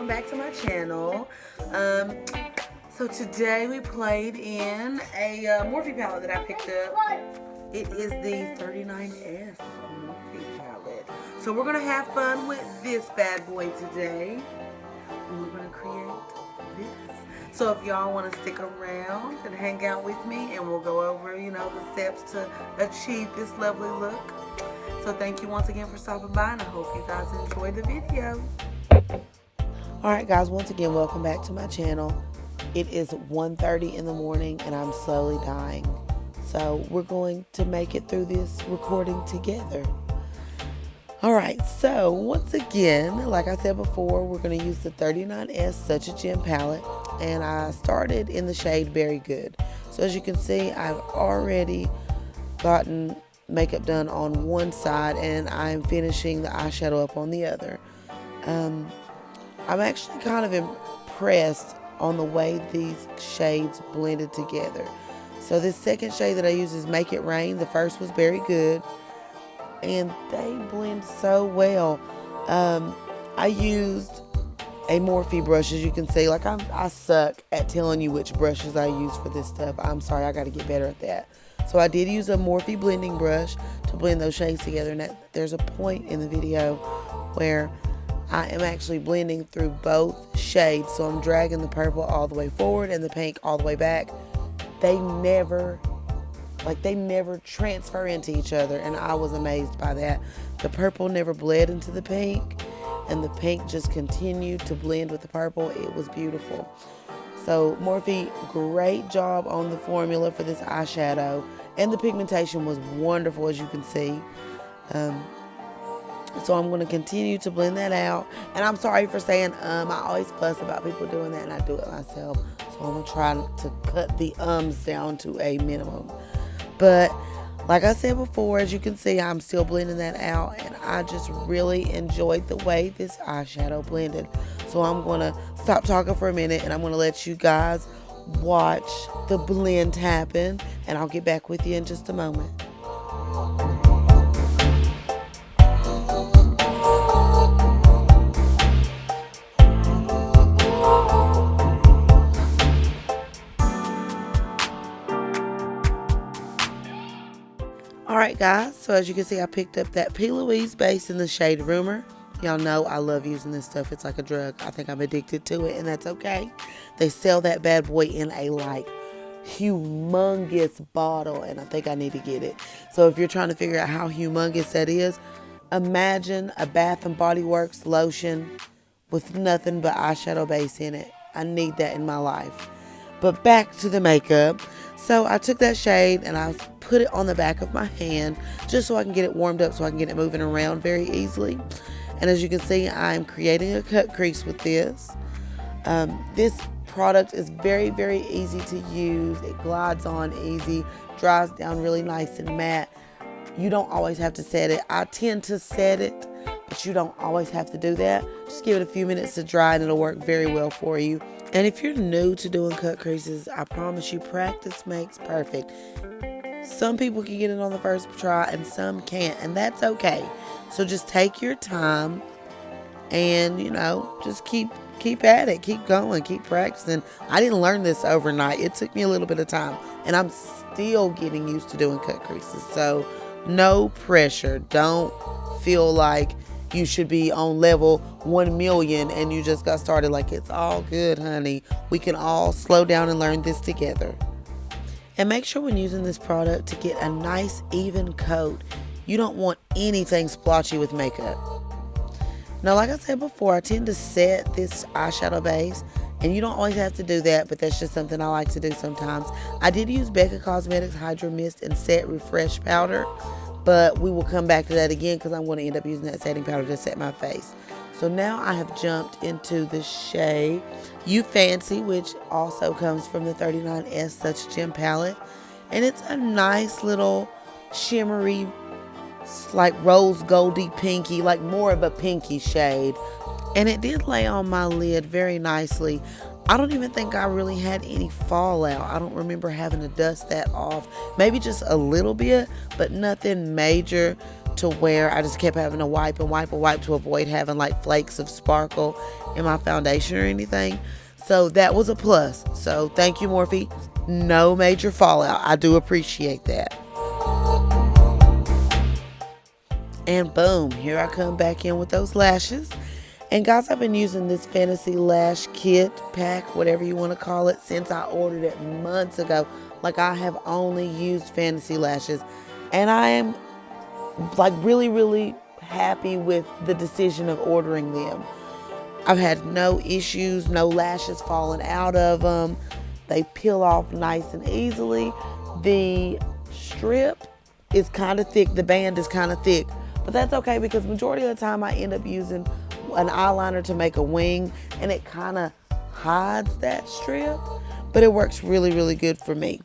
welcome back to my channel. So today we played in a Morphe palette that I picked up. It is the 39S Morphe palette. So we're gonna have fun with this bad boy today. And we're gonna create this. So if y'all want to stick around and hang out with me, and we'll go over, you know, the steps to achieve this lovely look. So thank you once again for stopping by, and I hope you guys enjoy the video. Alright guys, once again, welcome back to my channel. It is 1:30 in the morning and I'm slowly dying. So we're going to make it through this recording together. Alright, so once again, like I said before, we're going to use the 39S Such a Gem palette. And I started in the shade Very Good. So as you can see, I've already gotten makeup done on one side and I'm finishing the eyeshadow up on the other. I'm actually kind of impressed on the way these shades blended together. So this second shade that I use is Make It Rain. The first was Very Good, and they blend so well. I used a Morphe brush, as you can see. Like I suck at telling you which brushes I use for this stuff. I'm sorry, I got to get better at that. So I did use a Morphe blending brush to blend those shades together, and there's a point in the video where I am actually blending through both shades. So I'm dragging the purple all the way forward and the pink all the way back. They never transfer into each other, and I was amazed by that. The purple never bled into the pink, and the pink just continued to blend with the purple. It was beautiful. So Morphe, great job on the formula for this eyeshadow, and the pigmentation was wonderful, as you can see. So I'm going to continue to blend that out. And I'm sorry for saying I always fuss about people doing that, and I do it myself. So I'm going to try to cut the ums down to a minimum. But like I said before, as you can see, I'm still blending that out, and I just really enjoyed the way this eyeshadow blended. So I'm going to stop talking for a minute, and I'm going to let you guys watch the blend happen, and I'll get back with you in just a moment. Alright guys, so as you can see, I picked up that P.Louise base in the shade Rumor. Y'all know I love using this stuff. It's like a drug. I think I'm addicted to it, and that's okay. They sell that bad boy in a like humongous bottle, and I think I need to get it. So if you're trying to figure out how humongous that is, imagine a Bath and Body Works lotion with nothing but eyeshadow base in it. I need that in my life. But back to the makeup. So I took that shade and I put it on the back of my hand just so I can get it warmed up, so I can get it moving around very easily. And as you can see, I'm creating a cut crease with this. This product is very, very easy to use. It glides on easy, dries down really nice and matte. You don't always have to set it. I tend to set it, but you don't always have to do that. Just give it a few minutes to dry and it'll work very well for you. And if you're new to doing cut creases, I promise you, practice makes perfect. Some people can get it on the first try and some can't, and that's okay. So just take your time and, you know, just keep at it, keep going, keep practicing. I didn't learn this overnight. It took me a little bit of time, and I'm still getting used to doing cut creases. So no pressure. Don't feel like you should be on level 1,000,000 and you just got started. Like, it's all good, honey. We can all slow down and learn this together. And make sure when using this product to get a nice even coat. You don't want anything splotchy with makeup. Now, like I said before, I tend to set this eyeshadow base, and you don't always have to do that, but that's just something I like to do sometimes. I did use Becca Cosmetics Hydra Mist and Set Refresh Powder, but we will come back to that again because I'm going to end up using that setting powder to set my face. So now I have jumped into the shade You Fancy, which also comes from the 39S Such a Gem palette. And it's a nice little shimmery, like rose goldy pinky, like more of a pinky shade. And it did lay on my lid very nicely. I don't even think I really had any fallout. I don't remember having to dust that off. Maybe just a little bit, but nothing major to to where I just kept having to wipe and wipe and wipe to avoid having like flakes of sparkle in my foundation or anything. So that was a plus. So thank you, Morphe. No major fallout. I do appreciate that. And boom, here I come back in with those lashes. And guys, I've been using this Fantasy Lash Kit pack, whatever you want to call it, since I ordered it months ago. Like, I have only used Fantasy Lashes. And I am like really, really happy with the decision of ordering them. I've had no issues, no lashes falling out of them. They peel off nice and easily. The strip is kind of thick. The band is kind of thick. But that's okay because majority of the time I end up using an eyeliner to make a wing, and it kind of hides that strip. But it works really, really good for me.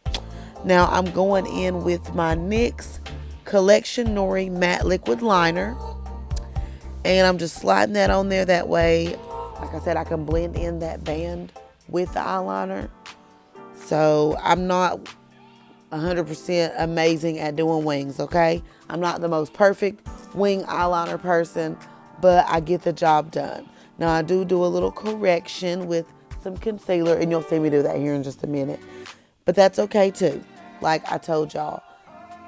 Now I'm going in with my NYX Collection Nori Matte Liquid Liner. And I'm just sliding that on there that way. Like I said, I can blend in that band with the eyeliner. So I'm not 100% amazing at doing wings, okay? I'm not the most perfect wing eyeliner person, but I get the job done. Now I do a little correction with some concealer, and you'll see me do that here in just a minute. But that's okay too. Like I told y'all,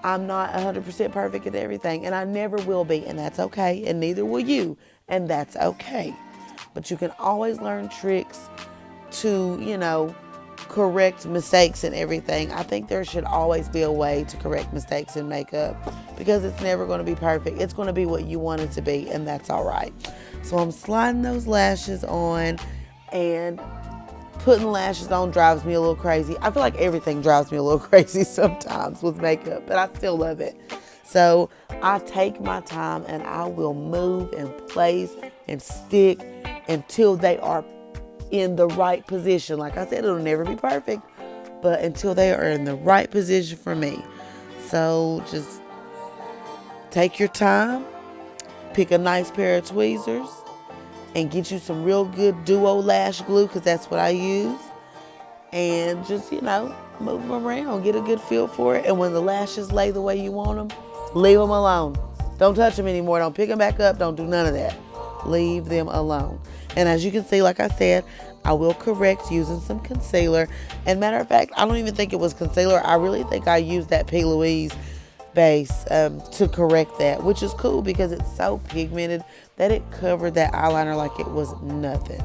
I'm not 100% perfect at everything, and I never will be, and that's okay, and neither will you, and that's okay. But you can always learn tricks to, you know, correct mistakes and everything. I think there should always be a way to correct mistakes in makeup because it's never going to be perfect. It's going to be what you want it to be, and that's all right. So I'm sliding those lashes on, and putting lashes on drives me a little crazy. I feel like everything drives me a little crazy sometimes with makeup, but I still love it. So I take my time and I will move and place and stick until they are in the right position. Like I said, it'll never be perfect, but until they are in the right position for me. So just take your time, pick a nice pair of tweezers, and get you some real good duo lash glue, because that's what I use. And just, you know, move them around, get a good feel for it. And when the lashes lay the way you want them, leave them alone. Don't touch them anymore. Don't pick them back up. Don't do none of that. Leave them alone. And as you can see, like I said, I will correct using some concealer. And matter of fact, I don't even think it was concealer. I really think I used that P.Louise base to correct that, which is cool because it's so pigmented that it covered that eyeliner like it was nothing.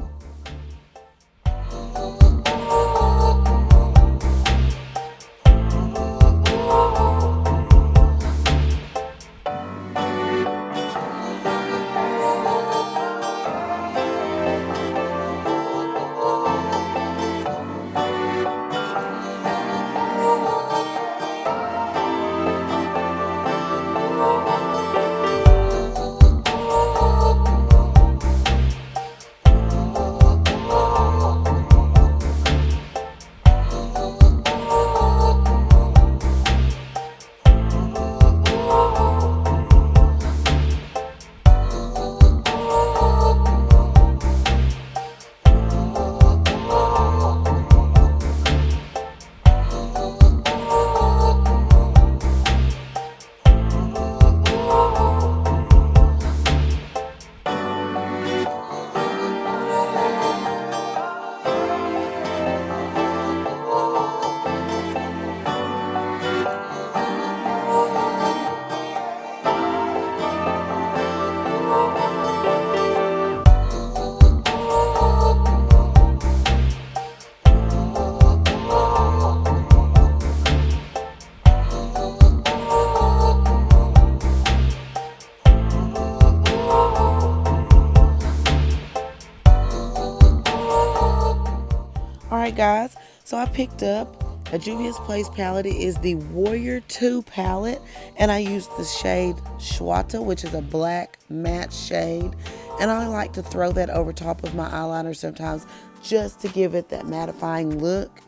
Alright guys, so I picked up a Juvia's Place palette. It is the Warrior 2 palette, and I used the shade Schwata, which is a black matte shade, and I like to throw that over top of my eyeliner sometimes just to give it that mattifying look.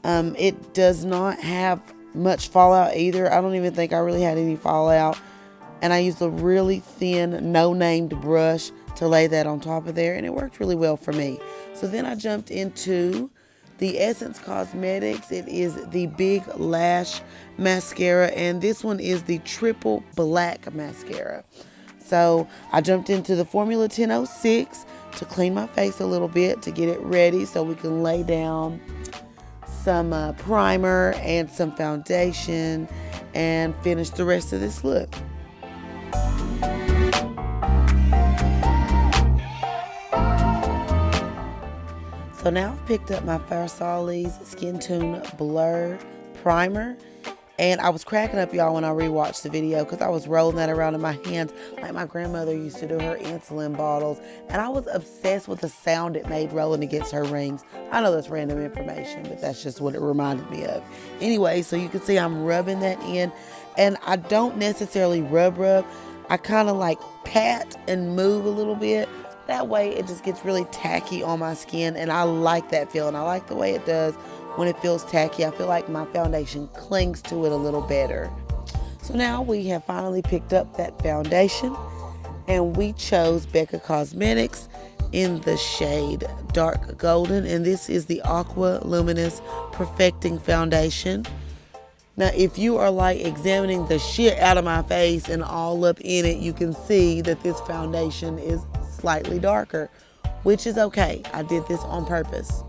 It does not have much fallout either. I don't even think I really had any fallout, and I used a really thin no-named brush to lay that on top of there, and it worked really well for me. So then I jumped into the Essence Cosmetics. It is the Big Lash Mascara, and this one is the Triple Black Mascara. So I jumped into the Formula 1006 to clean my face a little bit, to get it ready so we can lay down some primer and some foundation and finish the rest of this look. So now I've picked up my Farsali's Skin Tune Blur Primer. And I was cracking up, y'all, when I rewatched the video, because I was rolling that around in my hands like my grandmother used to do her insulin bottles. And I was obsessed with the sound it made rolling against her rings. I know that's random information, but that's just what it reminded me of. Anyway, so you can see I'm rubbing that in. And I don't necessarily rub. I kind of like pat and move a little bit. That way it just gets really tacky on my skin. And I like that feeling. I like the way it does. When it feels tacky, I feel like my foundation clings to it a little better. So now we have finally picked up that foundation, and we chose Becca Cosmetics in the shade Dark Golden, and this is the Aqua Luminous Perfecting Foundation. Now, if you are like examining the shit out of my face and all up in it, you can see that this foundation is slightly darker, which is okay. I did this on purpose.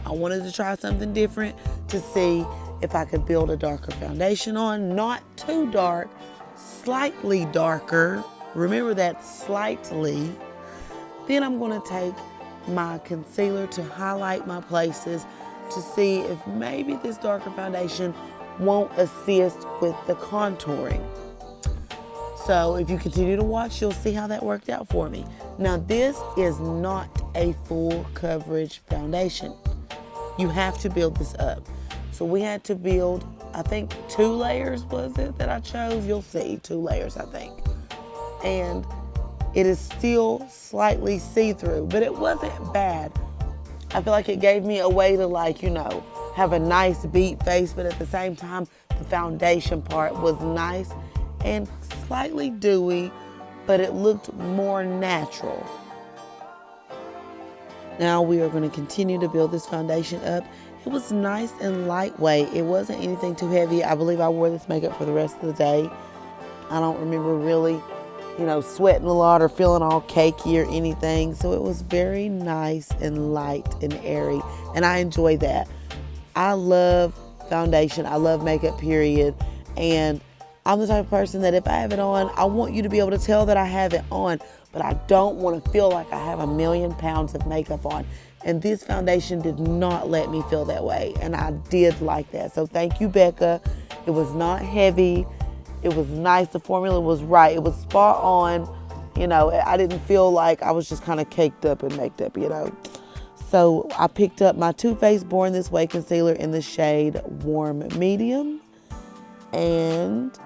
I wanted to try something different to see if I could build a darker foundation on. Not too dark, slightly darker. Remember that, slightly. Then I'm going to take my concealer to highlight my places to see if maybe this darker foundation won't assist with the contouring. So if you continue to watch, you'll see how that worked out for me. Now, this is not a full coverage foundation. You have to build this up. So we had to build, I think 2 layers was it that I chose? You'll see, 2 layers, I think. And it is still slightly see-through, but it wasn't bad. I feel like it gave me a way to, like, you know, have a nice beat face, but at the same time, the foundation part was nice and slightly dewy, but it looked more natural. Now we are going to continue to build this foundation up. It was nice and lightweight. It wasn't anything too heavy. I believe I wore this makeup for the rest of the day. I don't remember really, you know, sweating a lot or feeling all cakey or anything. So it was very nice and light and airy, and I enjoy that. I love foundation. I love makeup, period. And I'm the type of person that if I have it on, I want you to be able to tell that I have it on, but I don't want to feel like I have 1,000,000 pounds of makeup on. And this foundation did not let me feel that way, and I did like that. So thank you, Becca. It was not heavy. It was nice. The formula was right. It was spot on. You know, I didn't feel like I was just kind of caked up and maked up, you know. So I picked up my Too Faced Born This Way concealer in the shade Warm Medium. And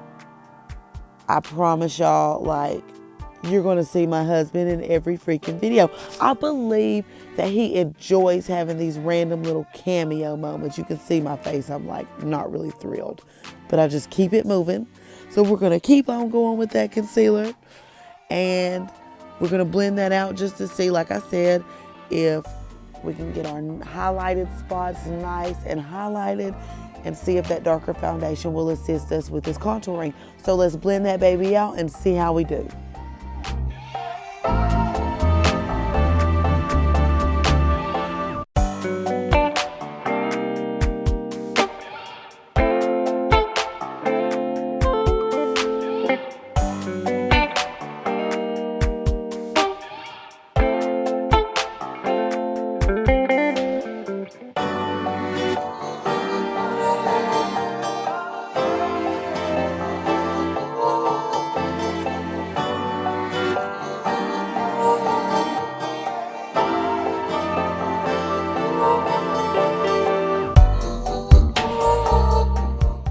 I promise y'all, like, you're going to see my husband in every freaking video. I believe that he enjoys having these random little cameo moments. You can see my face. I'm like not really thrilled, but I just keep it moving. So we're going to keep on going with that concealer, and we're going to blend that out just to see, like I said, if we can get our highlighted spots nice and highlighted, and see if that darker foundation will assist us with this contouring. So let's blend that baby out and see how we do.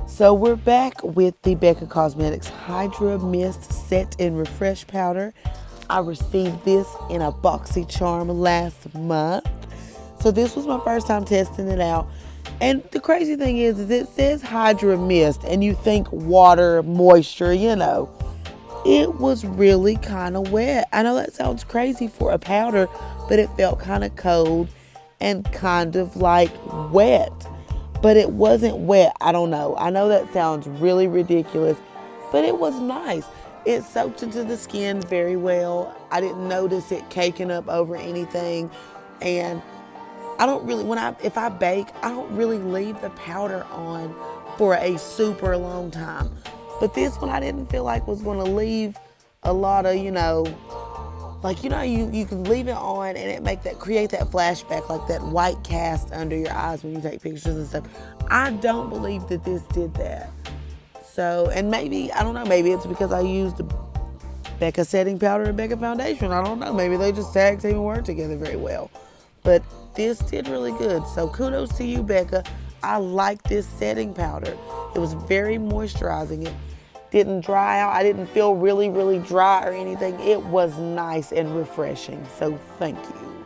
So we're back with the Becca Cosmetics Hydra Mist Set and Refresh Powder. I received this in a boxy charm last month. So this was my first time testing it out. And the crazy thing is it says Hydra Mist, and you think water, moisture, you know. It was really kind of wet. I know that sounds crazy for a powder, but it felt kind of cold. and kind of like wet. But it wasn't wet. I don't know. I know that sounds really ridiculous, but it was nice. It soaked into the skin very well. I didn't notice it caking up over anything. And I don't really, if I bake, I don't really leave the powder on for a super long time. But this one I didn't feel like was going to leave a lot of, like, you can leave it on and it create that flashback, like that white cast under your eyes when you take pictures and stuff. I don't believe that this did that. So, and maybe, I don't know, maybe it's because I used Becca setting powder and Becca foundation. I don't know. Maybe they just tag team and work together very well. But this did really good. So kudos to you, Becca. I like this setting powder. It was very moisturizing. It didn't dry out. I didn't feel really, really dry or anything. It was nice and refreshing. So thank you.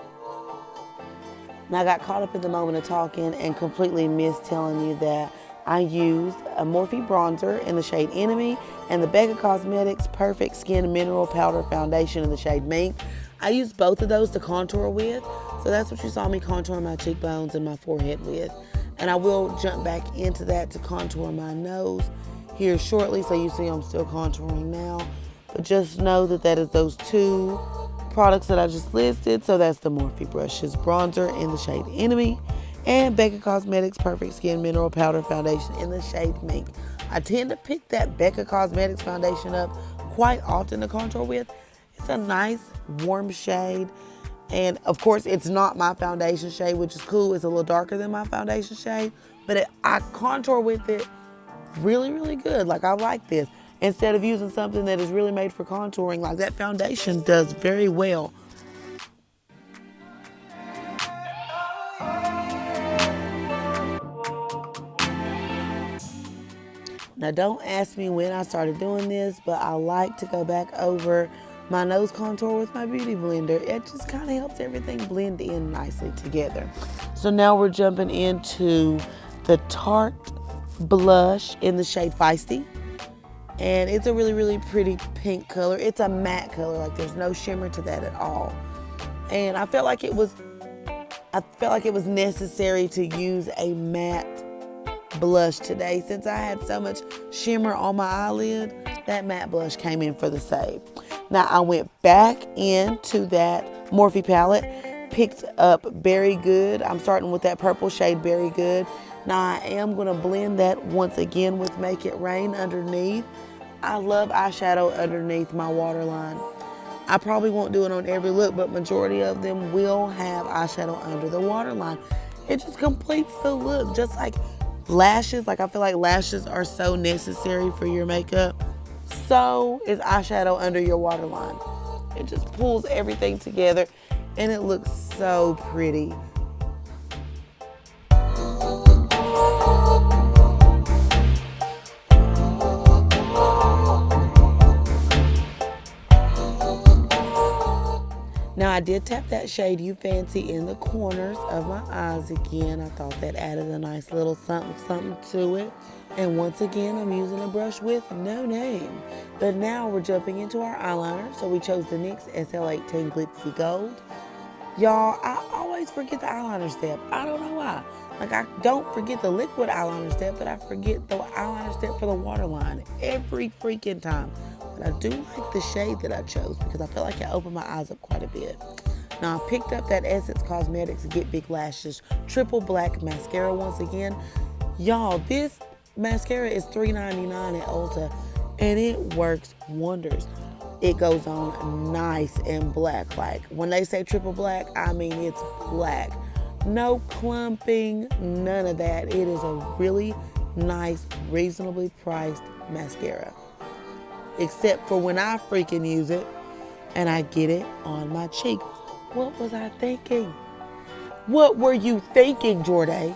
Now I got caught up in the moment of talking and completely missed telling you that I used a Morphe bronzer in the shade Enemy and the Becca Cosmetics Perfect Skin Mineral Powder Foundation in the shade Mink. I used both of those to contour with, so that's what you saw me contour my cheekbones and my forehead with. And I will jump back into that to contour my nose here shortly, so you see I'm still contouring now. But just know that that is those two products that I just listed. So that's the Morphe Brushes bronzer in the shade Enemy and Becca Cosmetics Perfect Skin Mineral Powder Foundation in the shade Mink. I tend to pick that Becca Cosmetics foundation up quite often to contour with. It's a nice warm shade, and of course it's not my foundation shade, which is cool. It's a little darker than my foundation shade, but I contour with it really, really good. Like, I like this. Instead of using something that is really made for contouring, like that foundation does very well. Now, don't ask me when I started doing this, but I like to go back over my nose contour with my beauty blender. It just kind of helps everything blend in nicely together. So now we're jumping into the Tarte blush in the shade Feisty. And it's a really, really pretty pink color. It's a matte color, like there's no shimmer to that at all. And I felt like it was necessary to use a matte blush today. Since I had so much shimmer on my eyelid, that matte blush came in for the save. Now I went back into that Morphe palette, picked up Berry Good. I'm starting with that purple shade Berry Good. Now I am going to blend that once again with Make It Rain underneath. I love eyeshadow underneath my waterline. I probably won't do it on every look, but majority of them will have eyeshadow under the waterline. It just completes the look, just like lashes. Like, I feel like lashes are so necessary for your makeup. So is eyeshadow under your waterline. It just pulls everything together and it looks so pretty. Now I did tap that shade You Fancy in the corners of my eyes again. I thought that added a nice little something to it. And once again, I'm using a brush with no name. But now we're jumping into our eyeliner. So we chose the NYX SL18 Glitzy Gold. Y'all, I always forget the eyeliner step. I don't know why. Like, I don't forget the liquid eyeliner step, but I forget the eyeliner step for the waterline every freaking time. But I do like the shade that I chose because I feel like it opened my eyes up quite a bit. Now I picked up that Essence Cosmetics Get Big Lashes Triple Black Mascara once again. Y'all, this mascara is $3.99 at Ulta and it works wonders. It goes on nice and black. Like, when they say triple black, I mean it's black. No clumping, none of that. It is a really nice, reasonably priced mascara. Except for when I freaking use it and I get it on my cheek. What was I thinking? What were you thinking, Jordan?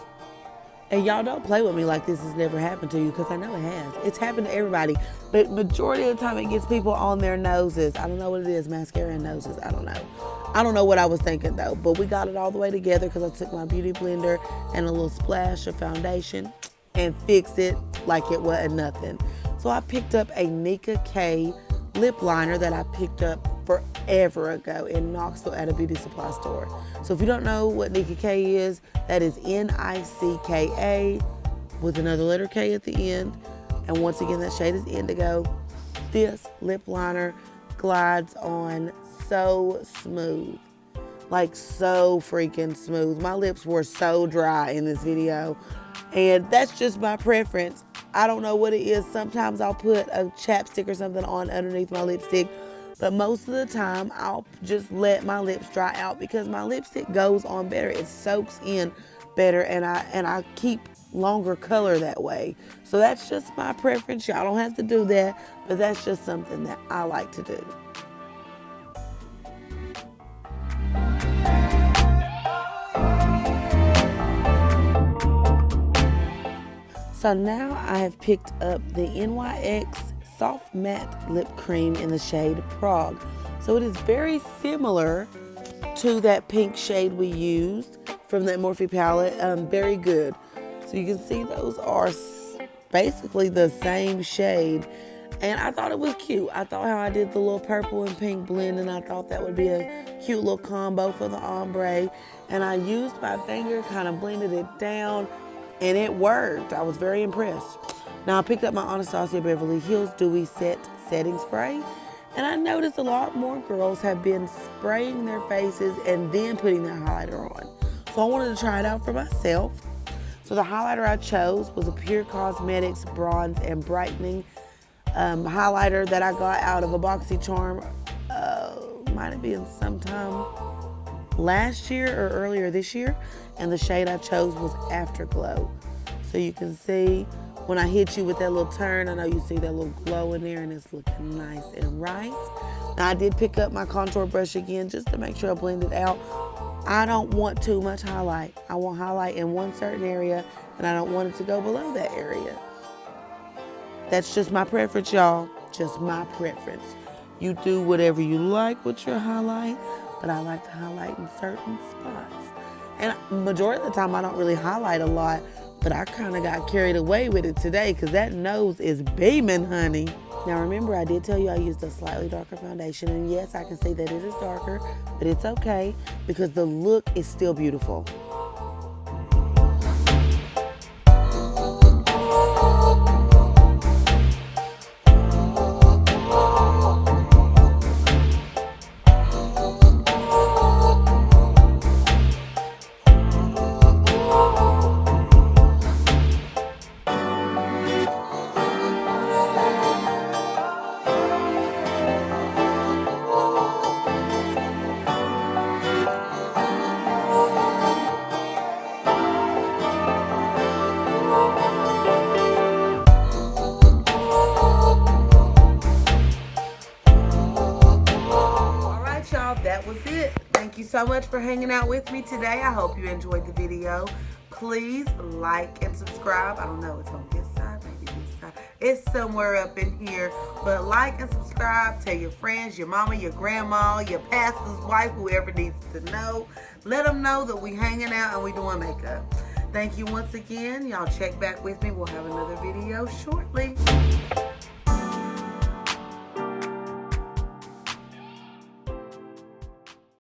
And y'all don't play with me like this has never happened to you, because I know it has. It's happened to everybody. But majority of the time it gets people on their noses. I don't know what it is, mascara and noses. I don't know. I don't know what I was thinking though. But we got it all the way together because I took my beauty blender and a little splash of foundation and fixed it like it wasn't nothing. So I picked up a Nika K lip liner that I picked up forever ago in Knoxville at a beauty supply store. So if you don't know what Nicka K is, that is Nicka with another letter K at the end. And once again, that shade is Indigo. This lip liner glides on so smooth. Like so freaking smooth. My lips were so dry in this video. And that's just my preference. I don't know what it is. Sometimes I'll put a chapstick or something on underneath my lipstick. But most of the time, I'll just let my lips dry out because my lipstick goes on better. It soaks in better, and I keep longer color that way. So that's just my preference. Y'all don't have to do that, but that's just something that I like to do. So now I have picked up the NYX Soft Matte Lip Cream in the shade Prague. So it is very similar to that pink shade we used from that Morphe palette. Very good. So you can see those are basically the same shade. And I thought it was cute. I thought how I did the little purple and pink blend, and I thought that would be a cute little combo for the ombre. And I used my finger, kind of blended it down, and it worked. I was very impressed. Now I picked up my Anastasia Beverly Hills Dewy Setting Spray, and I noticed a lot more girls have been spraying their faces and then putting their highlighter on. So I wanted to try it out for myself. So the highlighter I chose was a Pure Cosmetics Bronze and Brightening highlighter that I got out of a BoxyCharm. Might have been sometime last year or earlier this year, and the shade I chose was Afterglow. So you can see when I hit you with that little turn, I know you see that little glow in there, and it's looking nice and right. Now I did pick up my contour brush again just to make sure I blend it out. I don't want too much highlight. I want highlight in one certain area, and I don't want it to go below that area. That's just my preference, y'all. Just my preference. You do whatever you like with your highlight, but I like to highlight in certain spots. And majority of the time, I don't really highlight a lot, but I kind of got carried away with it today because that nose is beaming, honey. Now remember, I did tell you I used a slightly darker foundation, and yes, I can say that it is darker, but it's okay because the look is still beautiful. That was it. Thank you so much for hanging out with me today. I hope you enjoyed the video. Please like and subscribe. I don't know, it's on this side, maybe this side. It's somewhere up in here. But like and subscribe. Tell your friends, your mama, your grandma, your pastor's wife, whoever needs to know. Let them know that we hanging out and we doing makeup. Thank you once again. Y'all check back with me. We'll have another video shortly.